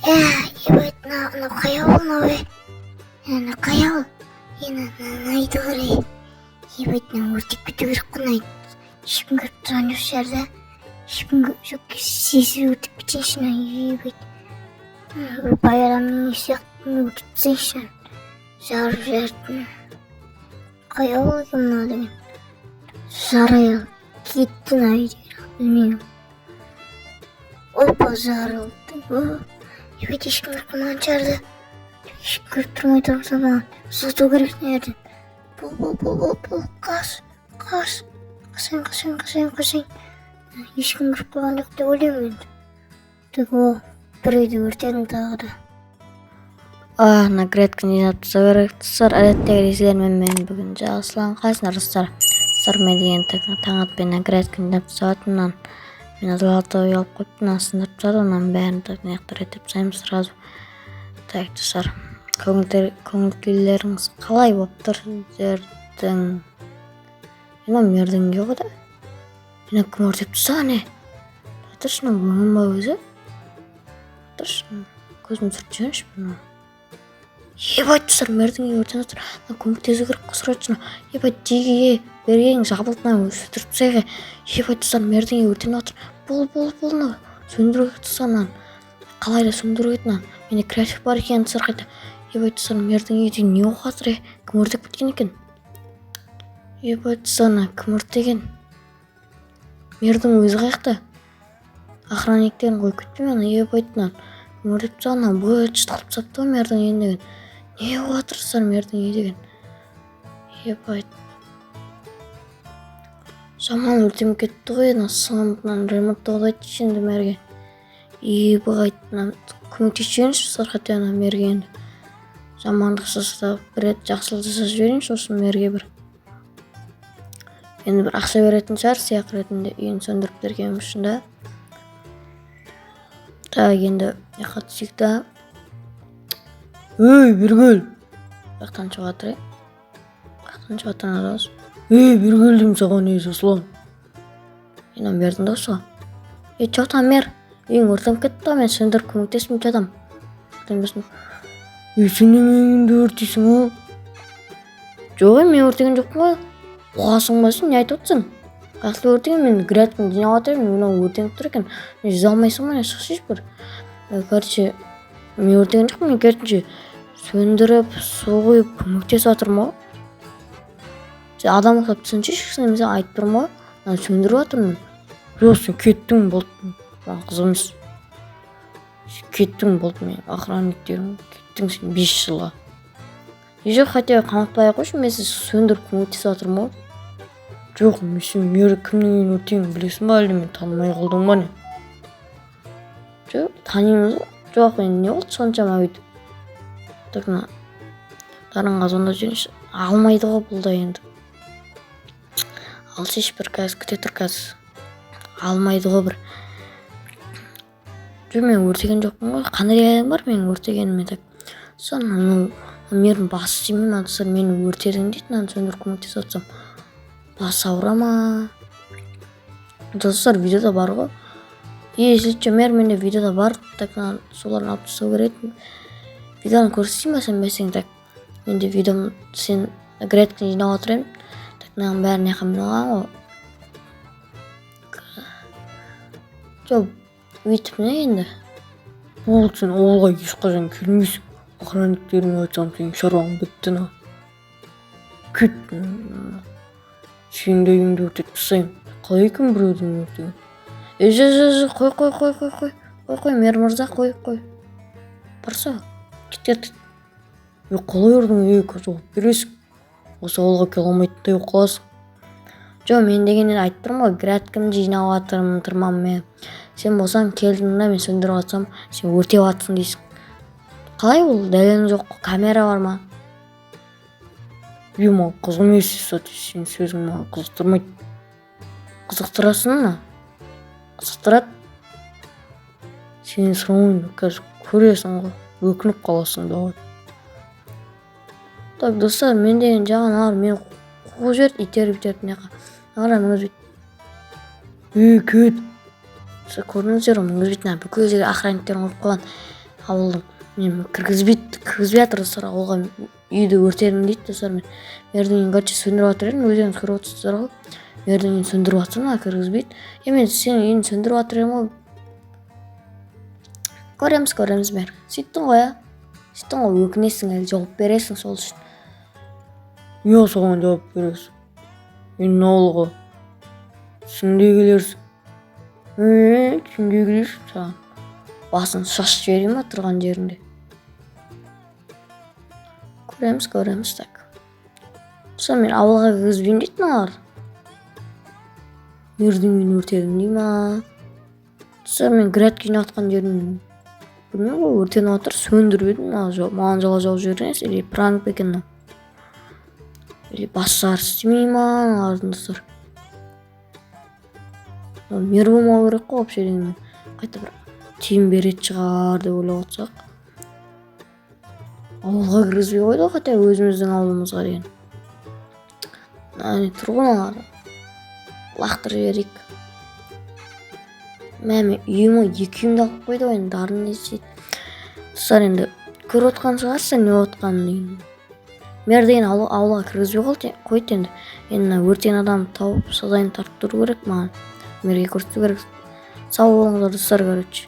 ебать, нахуя новый? Нахуя? Найду говори. Ебать, уртик битүүрэх гунай. Шипнгэр тонёшарда. Шипнгэр сиси уртик битээшнэ ебать. Баярам нисяк нутсэшн. Жаржэртэн. Каял юмнадын. Сарая киттэн айдэр. Үний. Ой базарыл. Ебать, шипнгэр команчарда. Шипнгэр турмай тұрсама. Суту керек нерден. Бұл, қас. Қасаң. Ешкім кіріп қалған жоқ деп ойлаймын енді. Тек ол бір үйді өртедің тағы да. Наград кандидаты зарықтысыр әдеттегі резілермен мен бүгін жағысылан қасына рыстар. Сармай деген таң атпен наград кандидаты сауатынан мен адалаты ұялып қойыптын сындырып садынан бәрін тағынаяқтар етіп сайым сразу тәйікті сар. Көңілдеріңіз қалай боптыр сіздердің? Мердің жоқ да? Кім өртеп тұса не? Отыршына өңім ба өзі? Отыршына көзім сүрт жөнш бұны. Ебать тұсар мердің өртен отыр. Көміктезі кіріп қысыратшына. Ебать деге бергенің жабылтына өсітіріп тұсайға. Ебать тұсар мердің өртен отыр. Бұл сөндіруге тұсанан. Қалайда сөндіругетінан. Менде креатив бар екен тұсар қайда. Ебать тұсар мердің үйден не оқатыр кім өртеп кеткен екен? Ебать тұсана кім өртеген? Мердің өзі қайықты? Охранниктерін қой күтпеймен ебайтынан. Кім өртеп тұсана бұй шытқылып сапты мердің ендеген. Не оқатыр тұсар мердің үйдеген? Ебайт. Жаман өртем кетті ғой сығымтынан ремонттауды айтты енді мерге. Ебайтынан көмектесіп сар қатыяна мерге енді. Жамандық жасап бір рет жақсылық жасап жіберейін сосын мерге бір. Енді бір ақша беретін шығар сияқ ретінде үйін сөндіріп берген үшін да. Енді яқат сүйікті. Біргөл! Бақтан шығатыр Бақтан шығатын араз. Біргөлдім саған саслан. Енам бердің да осы. Чоқтан мер. Үйің өртем кетті мен сөндіріп көмектесім чадам. Сен немеңді өртейсің о? Жоқ мен өртеген жоқпын ғой. Оғасың ба сен не айтып отырсың? Қақылы өртеген мен градкін жинап атырайын мен мынау өртеніп тұр екен. Жүзе алмайсың ба не шықсыз бір. Короче мен өртеген жоқпын мен керісінше сөндіріп су құйып көмектесіп жатырмын ғой. Адам ұқсап түсінше шықсын немесе айтып тұрмын ғой. Сөндіріп жатырмын. Жоқ сен кеттің болдың. Қызым емес. Кеттің болды мен охранниктерім. Кеттің сен 5 жылға. Жоқ хотя қаматпай қойшы мен сіз сөндіріп көмектесіп жатырмын ғой. Жоқ мен сен мері кімнен өртеңін білесің ба әлде мен танымай қалдым ба не? Жоқ танимыз ғой. Жоқ мен не болды соншама өйтіп. Тақна дарынға zonda жүрінші алмайды ғой бұл да енді. Алшеш бір қазір күте тұр қазір. Алмайды ғой бір. Жоқ мен өртеген жоқпын ғой. Қандай дегенім бар менің өртегенім так. Соны мердің басы жемей ма тұсыр мені өртердің дейді сөндіріп көмектесіп жатсам. Басы ауыра ма? Достар видеода бар ғой. Если мер менде видеода бар, так соларын алып тастау керек. Видеоны көрсетейін ба сен бәсең так. Менде видеом сен градкін жинап отырайын. Так нағын бәрін яқын білген ғой. Жоқ өйтіп не енді? Ол сен олға ешқашан келмейсің. Охранниктерің айтсам сен шаруаң бітті на. Кет. Сен де үйіңді өртеп тастайын. Қалай кім біреудің өртеген? Қой, мер мырза, қой. Барса, кет. Қалай ұрдың, қазір оғып бересің. Осы ауылға кел алмайтындай оқаласың. Жоқ, мен дегенен айтып тұрмын ғой, градкім жинап атырмын, тұрмам мен. Сен болсаң келдің да мен сөндіріп атсам, сен өртеп атсың дейсің. Қалай ол? Дәлелің жоқ, камера бар ма? Ема, қызым есіз сәті, сен сөзің маған қызықтырмайды. Қызықтырасың на? Қызықтырады. Сен сұрауын қазір көресің ғой, өкініп қаласың да ғой. Так, достар, мен деген жағын алар, мен қуғы жерді, итеріп неқа. Ағара, мұңыз бейт. Кет. Көрдіңіздер, мұңыз бейт, бүкіл жерге охранниктерін ұрып қалған. ауылдың мен кіргізбей жатыр достар ауылға үйді өртедім дейді достар. Мен мердігін короче сөндіріп жатыр едім, өздеріңіз көріп отырсыздар ғой. Мердігін сөндіріп жатырмын, кіргізбейді. Мен сенің үйін сөндіріп жатыр едім ғой. Көреміз бәрі. Сөйттің ғой, сөйттің ғой, өкінесің, әлі жауап бересің сол үшін. Соған жауап бересің. Мен ауылға түсіңде келерсің. Түсіңде келерсің саған. Басын шашып жіберейін ба тұрған жерінде? Көреміз так. Сосын мен ауылға кіргізбеймін дейді мыналар. Мердігін өртедім дей ма? Сосын мен грядка жинатқан жерін білмеймін ғой, өртеніп жатыр, сөндіріп едім, маған жала жауып жіберген или пранк па екен, или басшылар істемей ма аналардың достар. Мер болмау керек қой вообще деген. Қайта бір тиым беретін шығар деп ойлап отырсақ. Ауылға кіргізбей қойды қайта өзіміздің ауылымызға деген. Тұрғыналарды лақтырып жіберейік. Мен үйіме 2 үйімді алып қойды ғой, дарын не істейді. Достар енді көріп отқан шығарсың не отқанын деген. Мердігін ауылға кіргізбей қойды енді. Енді өртеген адамды тауып сазайын тартып тұру керек маған. Мерге көрсету керек. Сау болыңыздар достар, короче.